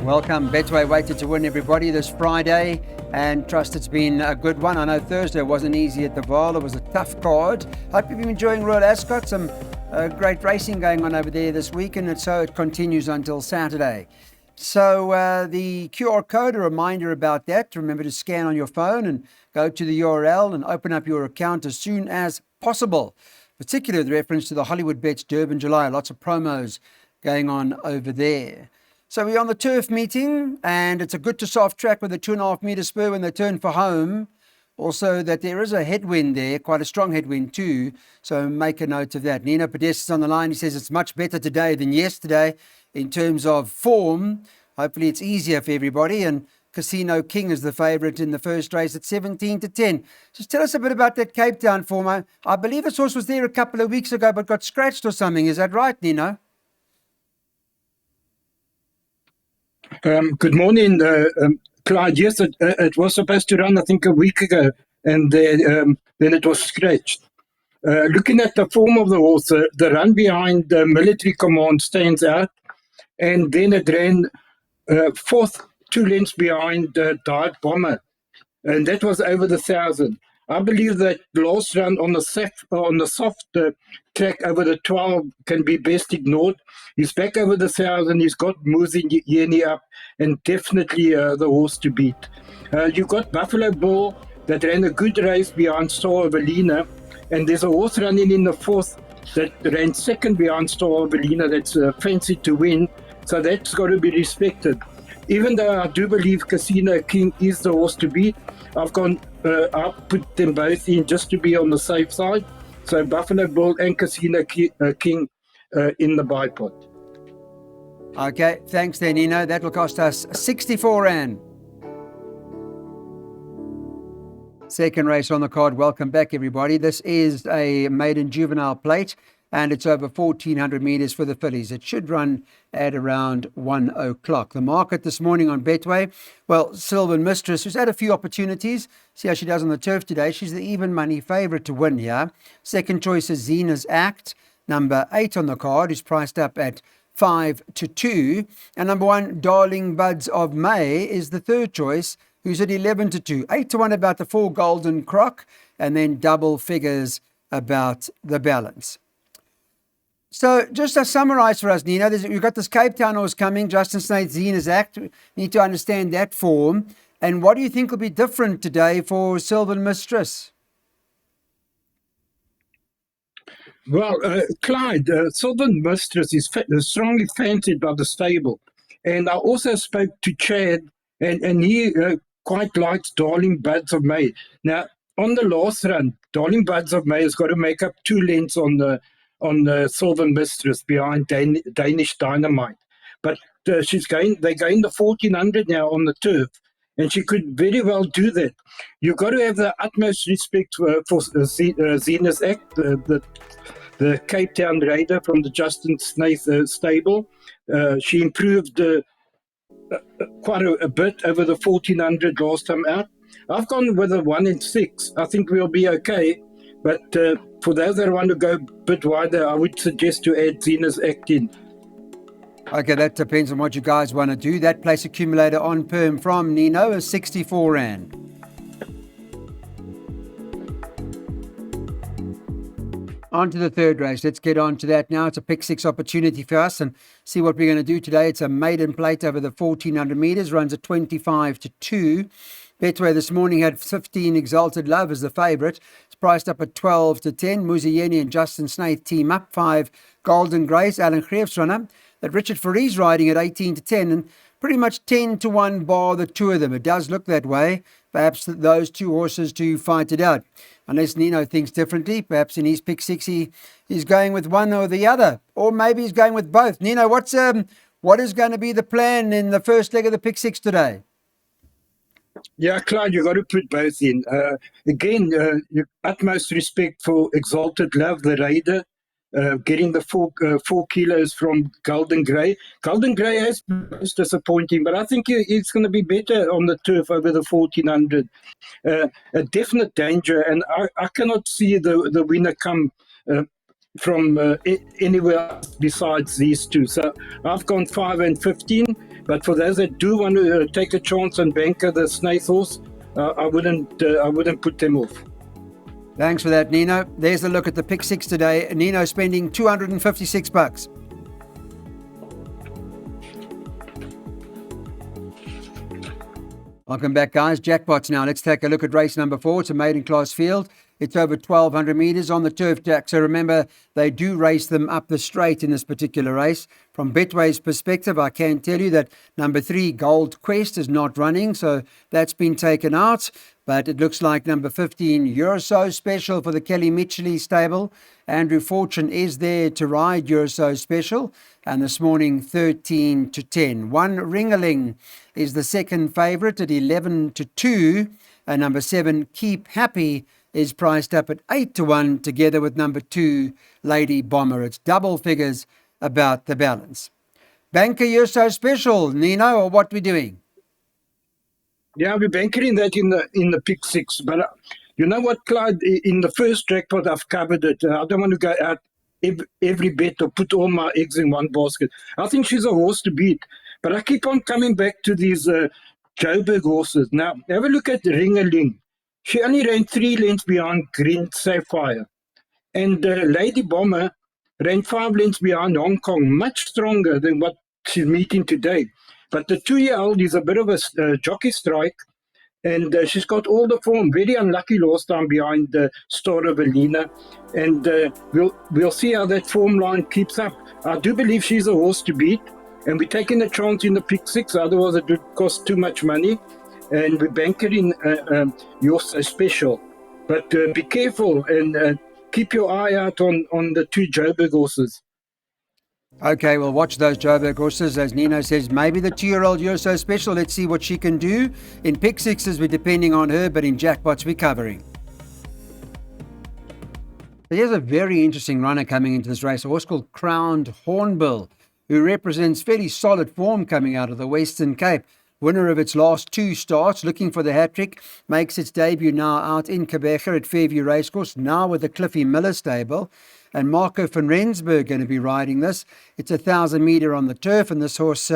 Welcome. Betway waited to win, everybody, this Friday, and trust it's been a good one. I know Thursday wasn't easy at the Vaal. It was a tough card. Hope you've been enjoying Royal Ascot. Some great racing going on over there this week, and so it continues until Saturday. So the QR code, a reminder about that. Remember to scan on your phone and go to the URL and open up your account as soon as possible, particularly with reference to the Hollywood Bets Durban July. Lots of promos going on over there. So we're on the turf meeting, and it's a good to soft track with a 2.5 metre spur when they turn for home. Also that there is a headwind there, quite a strong headwind too, so make a note of that. Nino Podesta is on the line. He says it's much better today than yesterday in terms of form. Hopefully it's easier for everybody, and Casino King is the favourite in the first race at 17-10. Just tell us a bit about that Cape Town form. I believe this horse was there a couple of weeks ago but got scratched or something. Is that right, Nino? Good morning, Clyde. Yes, it was supposed to run, I think, a week ago, and then it was scratched. Looking at the form of the horse, the run behind the Military Command stands out, and then it ran fourth, 2 lengths behind Diet Bomber, and that was over the 1,000. I believe that last run on the soft track over the 12 can be best ignored. He's back over the 1,000. He's got Muzi Yeni up, and definitely the horse to beat. You've got Buffalo Bull that ran a good race behind Star Evelina, and there's a horse running in the fourth that ran second behind Star Evelina that's fancied to win, so that's got to be respected. Even though I do believe Casino King is the horse to beat, I've put them both in just to be on the safe side. So Buffalo Bull and Casino King in the bipod. Okay, thanks there, Nino. That will cost us 64 Rand. Second race on the card. Welcome back, everybody. This is a maiden juvenile plate, and it's over 1,400 metres for the fillies. It should run at around 1 o'clock. The market this morning on Betway, well, Sylvan Mistress, who's had a few opportunities. See how she does on the turf today. She's the even money favourite to win here. Second choice is Zena's Act, number 8 on the card, who's priced up at 5-2. And number 1, Darling Buds of May, is the third choice, who's at 11-2. 8-1 about the 4 Golden Croc, and then double figures about the balance. So just to summarise for us, Nino, you've got this Cape Town horse coming, Justin Snaith, Zena's Act. We need to understand that form. And what do you think will be different today for Sylvan Mistress? Well, Clyde, Sylvan Mistress is strongly fancied by the stable. And I also spoke to Chad, and he quite likes Darling Buds of May. Now, on the last run, Darling Buds of May has got to make up 2 lengths on the Sylvan Mistress behind Danish Dynamite. But they're going the 1,400 now on the turf, and she could very well do that. You've got to have the utmost respect for Zena's Act, the Cape Town Raider from the Justin Snaith stable. She improved quite a bit over the 1,400 last time out. I've gone with a 1 in 6. I think we'll be okay. But for those that want to go a bit wider, I would suggest to add Zena's Act in. Okay, that depends on what you guys want to do. That place accumulator on perm from Nino is 64 Rand. On to the third race. Let's get on to that now. It's a pick 6 opportunity for us and see what we're going to do today. It's a maiden plate over the 1,400 metres, runs at 25-2. Betway this morning had 15 Exalted Love as the favourite. It's priced up at 12-10. Muzi Yeni and Justin Snaith team up. 5 Golden Grace, Alan Greef's runner. That Richard Faree's riding at 18-10, and pretty much 10-1 bar the two of them. It does look that way. Perhaps those two horses to fight it out. Unless Nino thinks differently, perhaps in his pick 6 he's going with one or the other. Or maybe he's going with both. Nino, what is going to be the plan in the first leg of the pick 6 today? Yeah, Clyde, you've got to put both in. Again, utmost respect for Exalted Love, the Raider, getting the 4 kilos from Golden Grey. Golden Grey has been disappointing, but I think it's going to be better on the turf over the 1,400. A definite danger, and I cannot see the winner come from anywhere else besides these two. So I've gone 5 and 15. But for those that do want to take a chance and banker the Snaith horse, I wouldn't put them off. Thanks for that, Nino. There's a look at the pick six today. Nino spending $256. Welcome back, guys. Jackpots now. Let's take a look at race number 4. It's a maiden class field. It's over 1,200 metres on the turf track. So remember, they do race them up the straight in this particular race. From Betway's perspective, I can tell you that number 3, Gold Quest, is not running. So that's been taken out. But it looks like number 15, You're So Special for the Kelly Mitchell stable. Andrew Fortune is there to ride You're So Special. And this morning, 13 to 10. One Ringaling is the second favourite at 11 to 2. And number 7, Keep Happy, is priced up at 8 to 1, together with number 2, Lady Bomber. It's double figures about the balance. Banker, You're So Special, Nino, or what we doing? Yeah, we're bankering that in the pick six. But you know what, Clyde? In the first jackpot, I've covered it. I don't want to go out every bet or put all my eggs in one basket. I think she's a horse to beat. But I keep on coming back to these Joburg horses. Now, have a look at Ringaling. She only ran 3 lengths behind Green Sapphire. And Lady Bomber ran 5 lengths behind Hong Kong, much stronger than what she's meeting today. But the 2-year-old is a bit of a jockey strike, and she's got all the form. Very unlucky last time behind Star of Alina. And we'll see how that form line keeps up. I do believe she's a horse to beat, and we're taking a chance in the pick six, otherwise it would cost too much money. And we bank it in You're So Special. But be careful and keep your eye out on the 2 Joburg horses. Okay, we'll watch those Joburg horses. As Nino says, maybe the 2-year-old You're So Special. Let's see what she can do. In pick sixes, we're depending on her, but in jackpots, we're covering. Here's a very interesting runner coming into this race, a horse called Crowned Hornbill, who represents fairly solid form coming out of the Western Cape. Winner of its last 2 starts, looking for the hat-trick, makes its debut now out in Quebec at Fairview Racecourse, now with the Cliffy Miller stable. And Marco van Rensburg going to be riding this. It's 1,000 metre on the turf, and this horse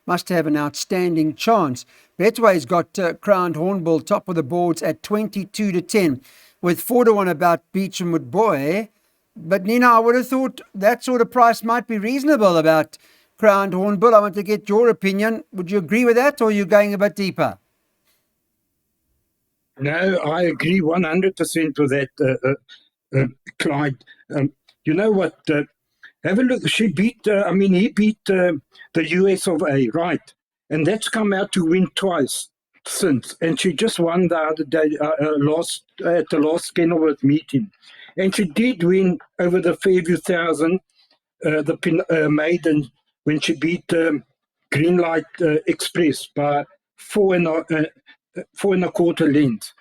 must have an outstanding chance. Betway's got Crowned Hornbill top of the boards at 22 to 10, with 4 to 1 about Beechamwood Boy. But Nina, I would have thought that sort of price might be reasonable about Crowned Hornbill. I want to get your opinion. Would you agree with that, or are you going a bit deeper? No, I agree 100% with that, Clyde. You know what? Have a look. He beat the US of A, right? And that's come out to win twice since. And she just won the other day, at the last Kenilworth meeting. And she did win over the Fairview 1000, the maiden, when she beat Greenlight Express by 4 1/4 lengths.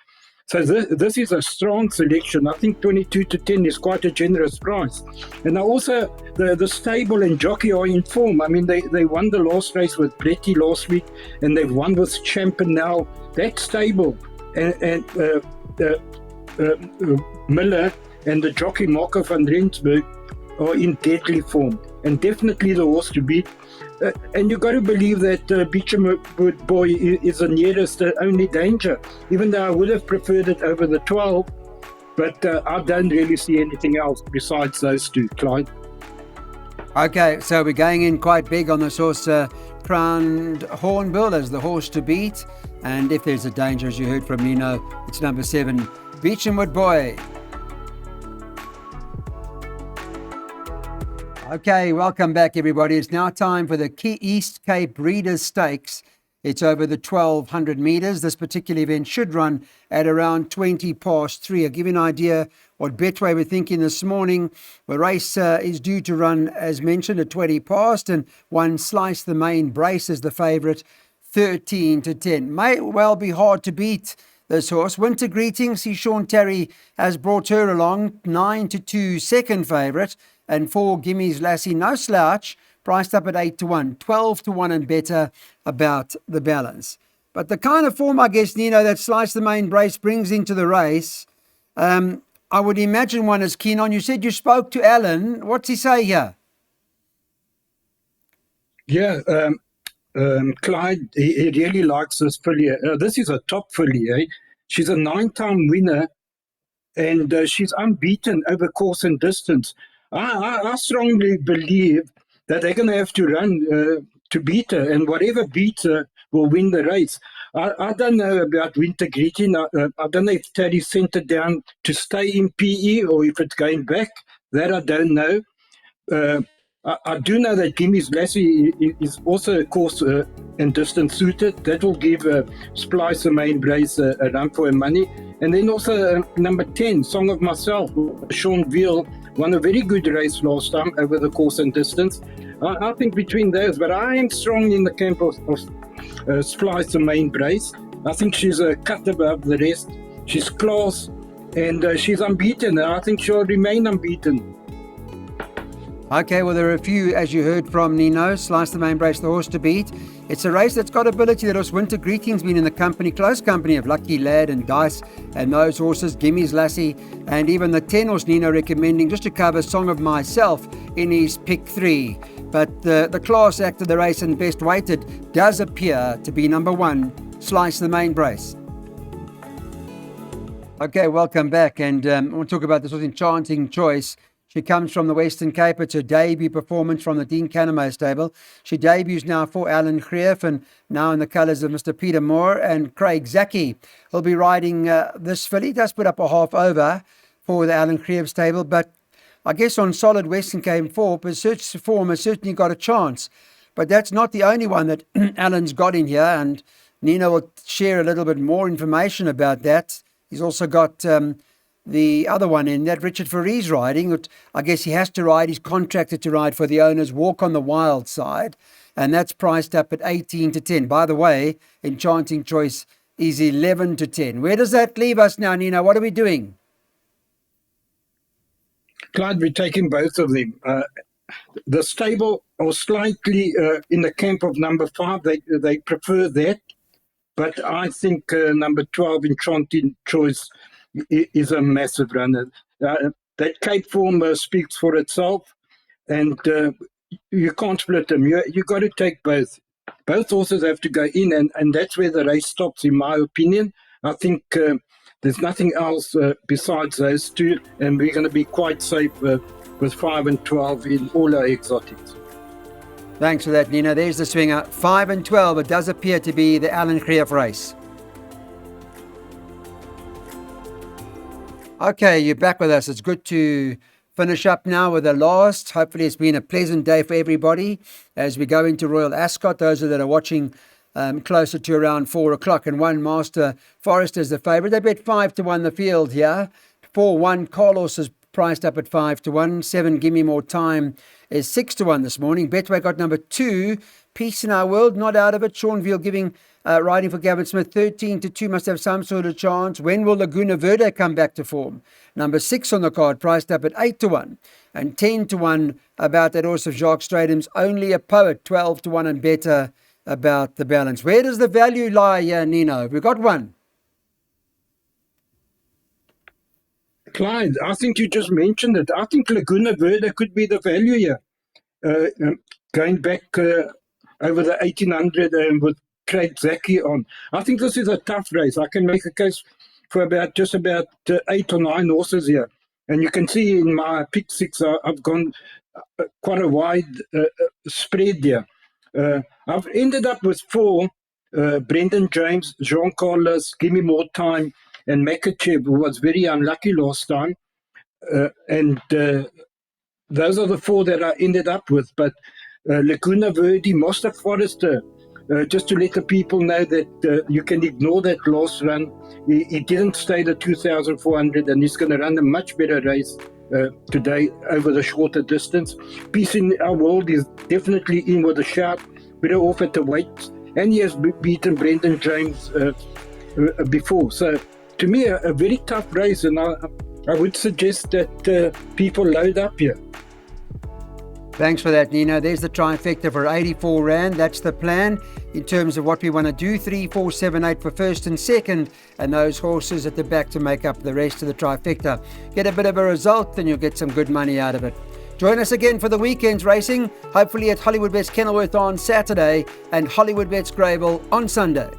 So this is a strong selection. I think 22 to 10 is quite a generous price. And also the stable and jockey are in form. I mean, they won the last race with Bletty last week, and they've won with Champion now. That stable and Miller and the jockey Marco van Rensburg are in deadly form, and definitely the horse to beat. And you've got to believe that Beechamwood Boy is the nearest only danger, even though I would have preferred it over the 12. But I don't really see anything else besides those 2, Clyde. Okay, so we're going in quite big on this horse, Crowned Hornbill, as the horse to beat. And if there's a danger, as you heard from Nino, it's number 7, Beechamwood Boy. Okay, welcome back, everybody. It's now time for the East Cape Breeders' Stakes. It's over the 1,200 metres. This particular event should run at around 20 past 3. I'll give you an idea what Betway were thinking this morning. The race is due to run, as mentioned, at 20 past, and One Slice the Main Brace is the favourite, 13 to 10. May well be hard to beat this horse. Winter Greetings, see Sean Terry has brought her along, 9 to 2, second favourite. And 4 Gimme's Lassie No Slouch, priced up at 8 to 1, 12 to 1 and better about the balance. But the kind of form, I guess, Nino, that Slice the Main Brace brings into the race, I would imagine one is keen on. You said you spoke to Alan. What's he say here? Yeah, Clyde, he really likes this filly. This is a top filly. Eh? She's a 9-time winner, and she's unbeaten over course and distance. I strongly believe that they're going to have to run to beat her, and whatever beats her will win the race. I don't know about Winter Greeting. I don't know if Terry sent it down to stay in PE or if it's going back. That I don't know. I do know that Gimmy's Lassie is also, of course, and distance suited. That will give Splice the main brace a run for her money. And then also number 10, Song of Myself. Sean Veal won a very good race last time over the course and distance. I think between those, but I am strong in the camp of Splice the main brace. I think she's a cut above the rest. She's class and she's unbeaten. I think she'll remain unbeaten. Okay, well, there are a few, as you heard from Nino. Slice the Main Brace, the horse to beat. It's a race that's got ability. That horse Winter Greeting's been in the company, close company of Lucky Lad and Dice and those horses, Gimmy's Lassie, and even the 10 horse Nino recommending just to cover Song of Myself in his pick 3. But the class act of the race and best weighted does appear to be number 1, Slice the Main Brace. Okay, welcome back. And I want to talk about this horse, Enchanting Choice. She comes from the Western Cape. It's her debut performance from the Dean Canamo stable. She debuts now for Alan Greef and now in the colours of Mr. Peter Moore and Craig Zaki. He'll be riding this filly. He does put up a half over for the Alan Greef stable, but I guess on solid Western Cape form has certainly got a chance. But that's not the only one that Alan's got in here, and Nina will share a little bit more information about that. He's also got the other one in that Richard Faree's riding, that I guess he has to ride. He's contracted to ride for the owners, Walk on the Wild Side, and that's priced up at 18-10. By the way, Enchanting Choice is 11-10. Where does that leave us now, Nina? What are we doing? Clyde, we're taking both of them. The stable are slightly in the camp of number 5. They prefer that, but I think number 12, Enchanting Choice, is a massive runner. That Cape form speaks for itself, and you can't split them. You got to take both. Both horses have to go in, and that's where the race stops, in my opinion. I think there's nothing else besides those two, and we're going to be quite safe with 5 and 12 in all our exotics. Thanks for that, Nina. There's the swinger. 5 and 12. It does appear to be the Alan Greef race. Okay, you're back with us. It's good to finish up now with the last. Hopefully it's been a pleasant day for everybody as we go into Royal Ascot. Those that are watching closer to around 4 o'clock. And one Master Forest is the favourite. They bet 5-1 the field here. 4-1 Carlos is priced up at 5-1. 7 Gimme More Time is 6-1 this morning. Betway got number 2. Peace in Our World, not out of it. Sean Veal giving riding for Gavin Smith 13-2, must have some sort of chance. When will Laguna Verde come back to form? Number 6 on the card, priced up at 8-1. And 10-1 about that horse of Jacques Stradham's Only a Poet, 12-1 and better about the balance. Where does the value lie here, Nino? We've got one. Clyde, I think you just mentioned it. I think Laguna Verde could be the value here. Going back over the 1800 and with Craig Zaki on. I think this is a tough race. I can make a case for about 8 or 9 horses here. And you can see in my pick 6, I've gone quite a wide spread there. I've ended up with 4, Brendan James, Jean Carlos, Gimme More Time, and Makachev, who was very unlucky last time. And those are the 4 that I ended up with. But Laguna Verde, Master Forester, just to let the people know that you can ignore that last run. He didn't stay the 2,400, and he's going to run a much better race today over the shorter distance. Peace in Our World is definitely in with a shout, better off at the weight, and he has beaten Brendan James before. So to me, a very tough race, and I would suggest that people load up here. Thanks for that, Nino. There's the trifecta for 84 Rand. That's the plan in terms of what we want to do. 3, 4, 7, 8 for first and second, and those horses at the back to make up the rest of the trifecta. Get a bit of a result, then you'll get some good money out of it. Join us again for the weekend's racing, hopefully at Hollywood Bets Kenilworth on Saturday and Hollywood Bets Greybull on Sunday.